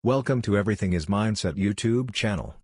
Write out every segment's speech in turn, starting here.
Welcome to Everything is Mindset YouTube channel.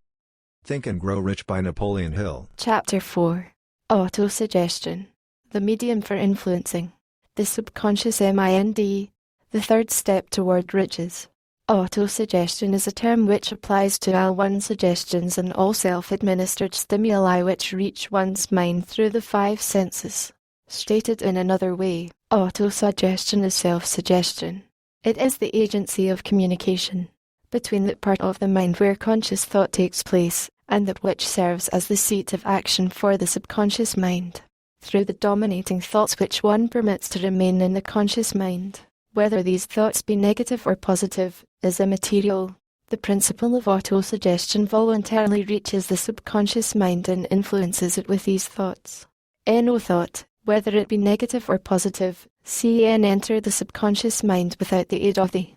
Think and Grow Rich by Napoleon Hill. Chapter 4. Autosuggestion. The medium for influencing. The subconscious mind. The third step toward riches. Autosuggestion is a term which applies to all one's suggestions and all self-administered stimuli which reach one's mind through the five senses. Stated in another way, autosuggestion is self-suggestion. It is the agency of communication between the part of the mind where conscious thought takes place, and that which serves as the seat of action for the subconscious mind. Through the dominating thoughts which one permits to remain in the conscious mind, whether these thoughts be negative or positive, is immaterial. The principle of autosuggestion voluntarily reaches the subconscious mind and influences it with these thoughts. No thought, whether it be negative or positive, can enter the subconscious mind without the aid of the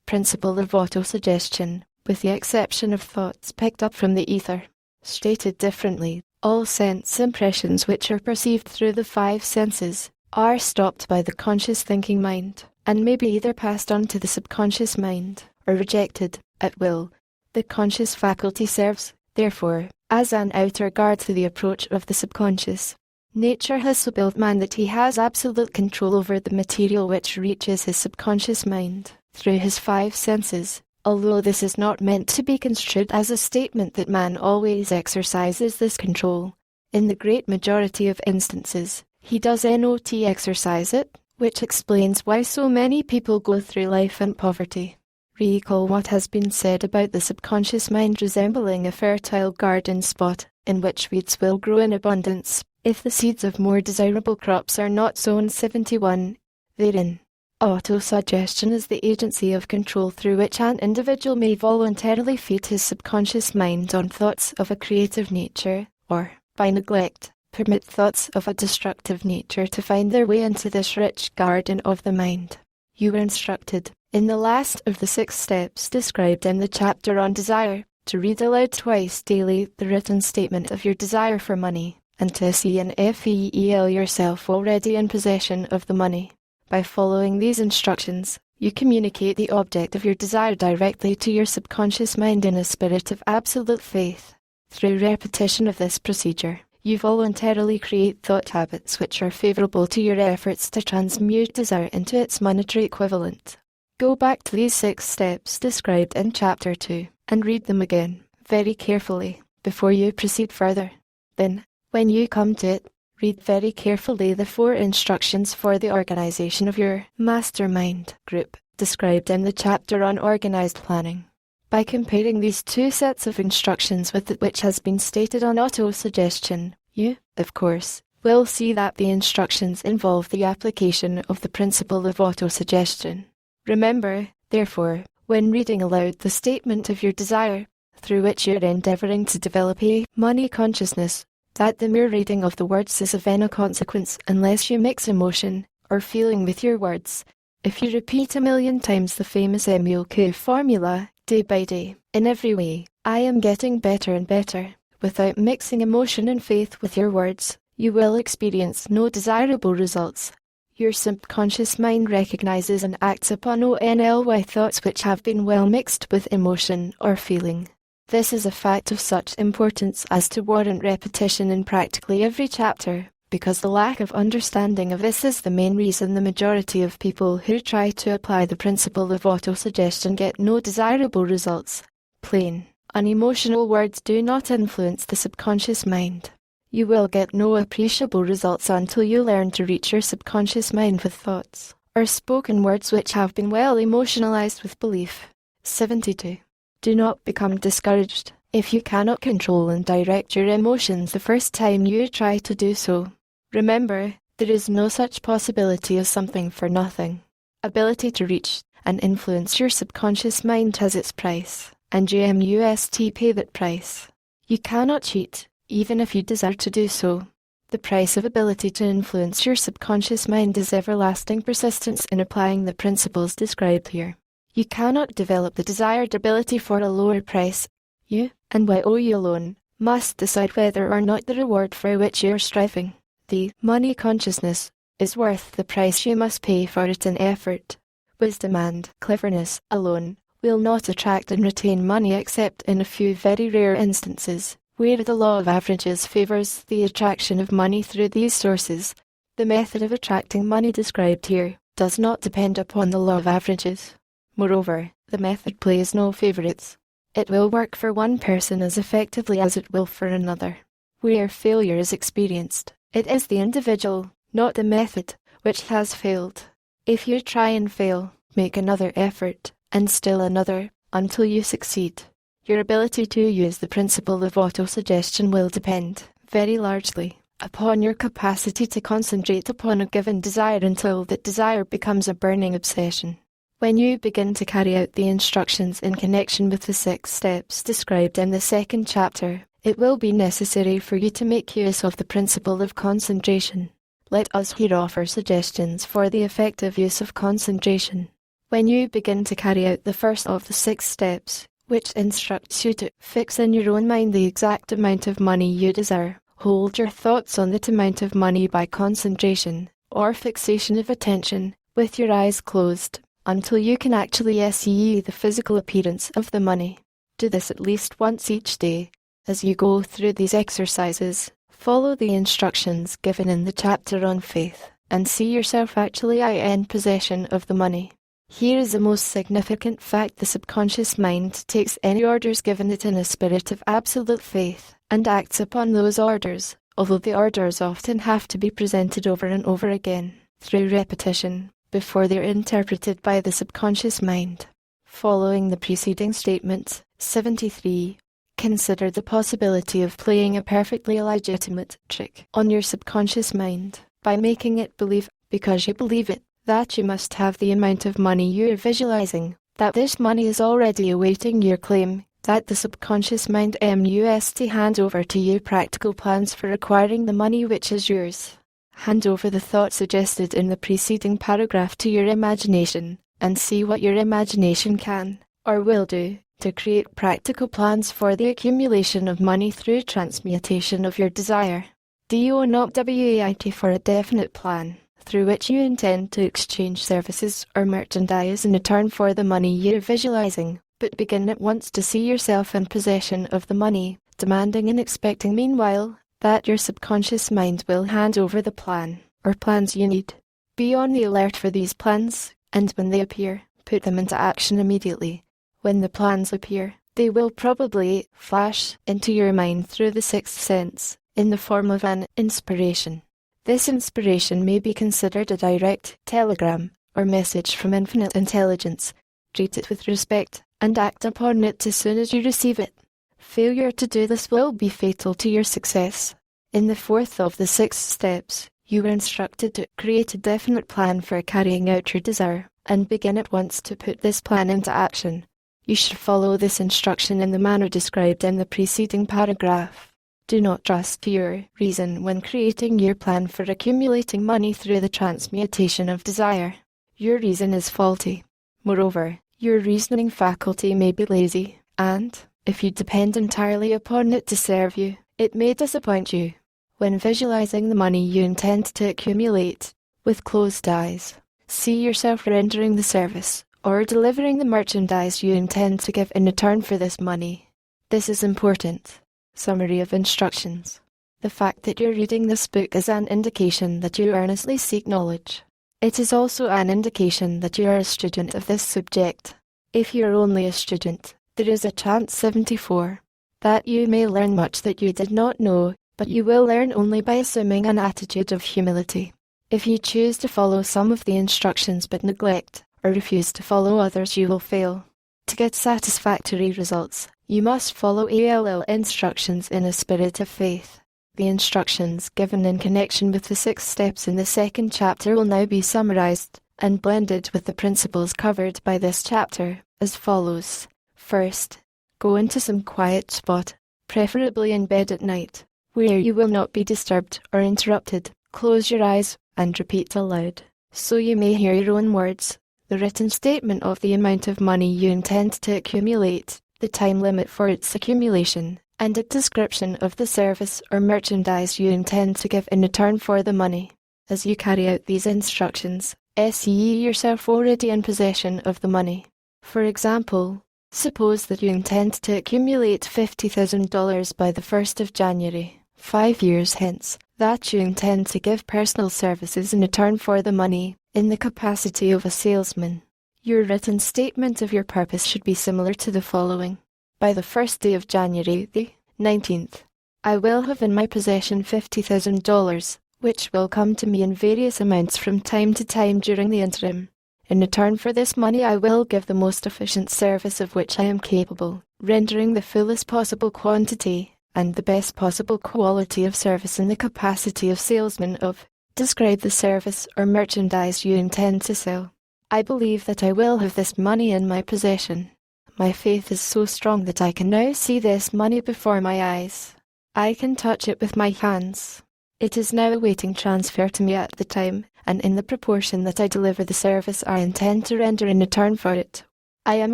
principle of autosuggestion, with the exception of thoughts picked up from the ether. Stated differently, all sense impressions which are perceived through the five senses are stopped by the conscious thinking mind, and may be either passed on to the subconscious mind, or rejected, at will. The conscious faculty serves, therefore, as an outer guard to the approach of the subconscious. Nature has so built man that he has absolute control over the material which reaches his subconscious mind through his five senses, although this is not meant to be construed as a statement that man always exercises this control. In the great majority of instances, he does not exercise it, which explains why so many people go through life in poverty. Recall what has been said about the subconscious mind resembling a fertile garden spot, in which weeds will grow in abundance, if the seeds of more desirable crops are not sown. 71. Therein, autosuggestion is the agency of control through which an individual may voluntarily feed his subconscious mind on thoughts of a creative nature, or, by neglect, permit thoughts of a destructive nature to find their way into this rich garden of the mind. You were instructed, in the last of the 6 steps described in the chapter on desire, to read aloud twice daily the written statement of your desire for money, and to see and feel yourself already in possession of the money. By following these instructions, you communicate the object of your desire directly to your subconscious mind in a spirit of absolute faith. Through repetition of this procedure, you voluntarily create thought habits which are favorable to your efforts to transmute desire into its monetary equivalent. Go back to these 6 steps described in Chapter 2, and read them again, very carefully, before you proceed further. Then, when you come to it, read very carefully the 4 instructions for the organization of your mastermind group, described in the chapter on organized planning. By comparing these 2 sets of instructions with that which has been stated on autosuggestion, you, of course, will see that the instructions involve the application of the principle of autosuggestion. Remember, therefore, when reading aloud the statement of your desire, through which you're endeavoring to develop a money consciousness, that the mere reading of the words is of no consequence unless you mix emotion or feeling with your words. If you repeat 1,000,000 times the famous Emile Q formula, day by day, in every way, I am getting better and better, without mixing emotion and faith with your words, you will experience no desirable results. Your subconscious mind recognizes and acts upon only thoughts which have been well mixed with emotion or feeling. This is a fact of such importance as to warrant repetition in practically every chapter, because the lack of understanding of this is the main reason the majority of people who try to apply the principle of autosuggestion get no desirable results. Plain, unemotional words do not influence the subconscious mind. You will get no appreciable results until you learn to reach your subconscious mind with thoughts, or spoken words which have been well emotionalized with belief. 72. Do not become discouraged if you cannot control and direct your emotions the first time you try to do so. Remember, there is no such possibility as something for nothing. Ability to reach and influence your subconscious mind has its price, and you must pay that price. You cannot cheat, even if you desire to do so. The price of ability to influence your subconscious mind is everlasting persistence in applying the principles described here. You cannot develop the desired ability for a lower price. You, and you alone, must decide whether or not the reward for which you are striving, the money consciousness, is worth the price you must pay for it in effort. Wisdom and cleverness alone will not attract and retain money except in a few very rare instances, where the law of averages favors the attraction of money through these sources. The method of attracting money described here does not depend upon the law of averages. Moreover, the method plays no favorites. It will work for one person as effectively as it will for another. Where failure is experienced, it is the individual, not the method, which has failed. If you try and fail, make another effort, and still another, until you succeed. Your ability to use the principle of autosuggestion will depend, very largely, upon your capacity to concentrate upon a given desire until that desire becomes a burning obsession. When you begin to carry out the instructions in connection with the 6 steps described in the 2nd chapter, it will be necessary for you to make use of the principle of concentration. Let us here offer suggestions for the effective use of concentration. When you begin to carry out the first of the 6 steps, which instructs you to fix in your own mind the exact amount of money you desire, hold your thoughts on that amount of money by concentration, or fixation of attention, with your eyes closed, until you can actually see the physical appearance of the money. Do this at least once each day. As you go through these exercises, follow the instructions given in the chapter on faith, and see yourself actually in possession of the money. Here is the most significant fact: the subconscious mind takes any orders given it in a spirit of absolute faith, and acts upon those orders, although the orders often have to be presented over and over again, through repetition, before they are interpreted by the subconscious mind. Following the preceding statements, 73. Consider the possibility of playing a perfectly illegitimate trick on your subconscious mind, by making it believe, because you believe it, that you must have the amount of money you are visualizing, that this money is already awaiting your claim, that the subconscious mind must hand over to you practical plans for acquiring the money which is yours. Hand over the thought suggested in the preceding paragraph to your imagination, and see what your imagination can, or will do, to create practical plans for the accumulation of money through transmutation of your desire. Do not wait for a definite plan, through which you intend to exchange services or merchandise in return for the money you are visualizing, but begin at once to see yourself in possession of the money, demanding and expecting meanwhile that your subconscious mind will hand over the plan, or plans you need. Be on the alert for these plans, and when they appear, put them into action immediately. When the plans appear, they will probably flash into your mind through the 6th sense, in the form of an inspiration. This inspiration may be considered a direct telegram, or message from infinite intelligence. Treat it with respect, and act upon it as soon as you receive it. Failure to do this will be fatal to your success. In the 4th of the 6 steps, you are instructed to create a definite plan for carrying out your desire, and begin at once to put this plan into action. You should follow this instruction in the manner described in the preceding paragraph. Do not trust your reason when creating your plan for accumulating money through the transmutation of desire. Your reason is faulty. Moreover, your reasoning faculty may be lazy, and, if you depend entirely upon it to serve you, it may disappoint you. When visualizing the money you intend to accumulate, with closed eyes, see yourself rendering the service, or delivering the merchandise you intend to give in return for this money. This is important. Summary of instructions. The fact that you're reading this book is an indication that you earnestly seek knowledge. It is also an indication that you are a student of this subject. If you are only a student, there is a chance 74 that you may learn much that you did not know, but you will learn only by assuming an attitude of humility. If you choose to follow some of the instructions but neglect, or refuse to follow others, you will fail. To get satisfactory results, you must follow ALL instructions in a spirit of faith. The instructions given in connection with the 6 steps in the 2nd chapter will now be summarized and blended with the principles covered by this chapter, as follows. First, go into some quiet spot, preferably in bed at night, where you will not be disturbed or interrupted. Close your eyes and repeat aloud, so you may hear your own words, the written statement of the amount of money you intend to accumulate, the time limit for its accumulation, and a description of the service or merchandise you intend to give in return for the money. As you carry out these instructions, see yourself already in possession of the money. For example, suppose that you intend to accumulate $50,000 by the 1st of January, 5 years hence, that you intend to give personal services in return for the money, in the capacity of a salesman. Your written statement of your purpose should be similar to the following. By the 1st day of January, the 19th, I will have in my possession $50,000, which will come to me in various amounts from time to time during the interim. In return for this money I will give the most efficient service of which I am capable, rendering the fullest possible quantity, and the best possible quality of service in the capacity of salesman of. Describe the service or merchandise you intend to sell. I believe that I will have this money in my possession. My faith is so strong that I can now see this money before my eyes. I can touch it with my hands. It is now awaiting transfer to me at the time, and in the proportion that I deliver the service I intend to render in return for it. I am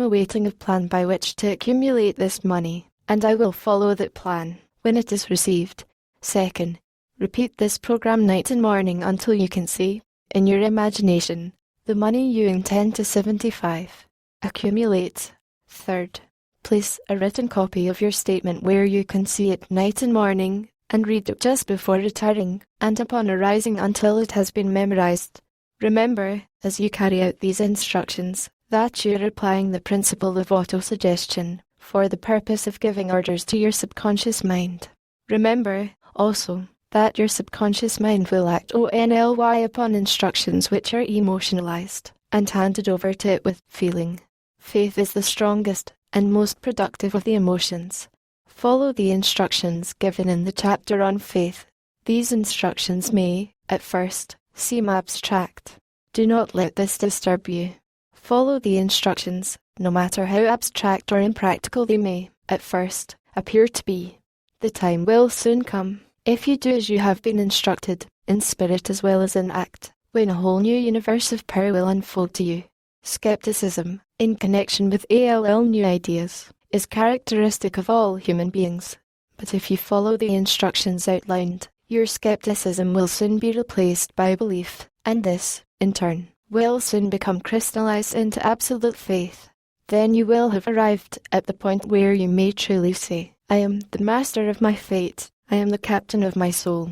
awaiting a plan by which to accumulate this money, and I will follow that plan when it is received. Second, repeat this program night and morning until you can see, in your imagination, the money you intend to 75. Accumulate. Third, place a written copy of your statement where you can see it night and morning, and read it just before retiring, and upon arising until it has been memorized. Remember, as you carry out these instructions, that you are applying the principle of autosuggestion, for the purpose of giving orders to your subconscious mind. Remember, also, that your subconscious mind will act only upon instructions which are emotionalized, and handed over to it with feeling. Faith is the strongest and most productive of the emotions. Follow the instructions given in the chapter on faith. These instructions may, at first, seem abstract. Do not let this disturb you. Follow the instructions, no matter how abstract or impractical they may, at first, appear to be. The time will soon come, if you do as you have been instructed, in spirit as well as in act, when a whole new universe of power will unfold to you. Skepticism, in connection with new ideas, is characteristic of all human beings. But if you follow the instructions outlined, your skepticism will soon be replaced by belief, and this, in turn, will soon become crystallized into absolute faith. Then you will have arrived at the point where you may truly say, I am the master of my fate, I am the captain of my soul.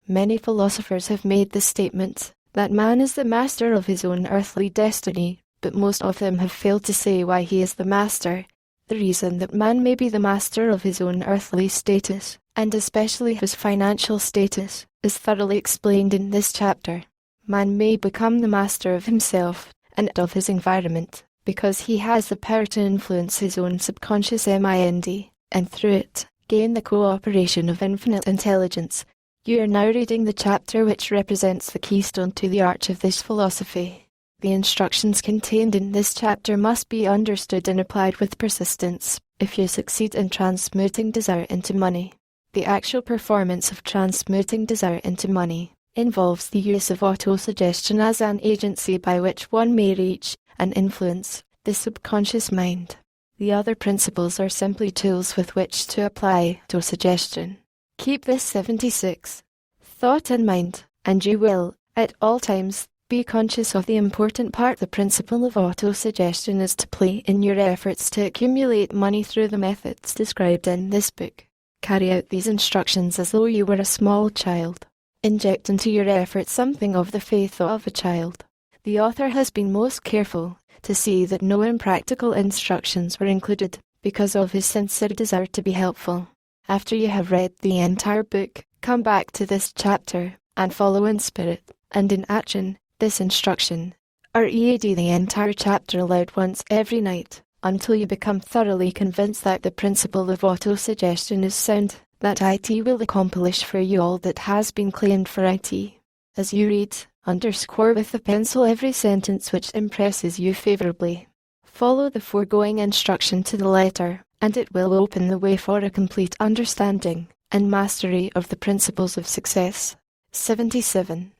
Many philosophers have made the statement that man is the master of his own earthly destiny, but most of them have failed to say why he is the master. The reason that man may be the master of his own earthly status, and especially his financial status, is thoroughly explained in this chapter. Man may become the master of himself, and of his environment, because he has the power to influence his own subconscious mind, and through it, gain the cooperation of infinite intelligence. You are now reading the chapter which represents the keystone to the arch of this philosophy. The instructions contained in this chapter must be understood and applied with persistence, if you succeed in transmuting desire into money. The actual performance of transmuting desire into money involves the use of autosuggestion as an agency by which one may reach and influence the subconscious mind. The other principles are simply tools with which to apply autosuggestion. Keep this 76 thought in mind, and you will, at all times, be conscious of the important part the principle of autosuggestion is to play in your efforts to accumulate money through the methods described in this book. Carry out these instructions as though you were a small child. Inject into your efforts something of the faith of a child. The author has been most careful to see that no impractical instructions were included, because of his sincere desire to be helpful. After you have read the entire book, come back to this chapter, and follow in spirit, and in action, this instruction, or read the entire chapter aloud once every night, until you become thoroughly convinced that the principle of autosuggestion is sound, that IT will accomplish for you all that has been claimed for IT. As you read, underscore with a pencil every sentence which impresses you favorably. Follow the foregoing instruction to the letter, and it will open the way for a complete understanding and mastery of the principles of success. 77.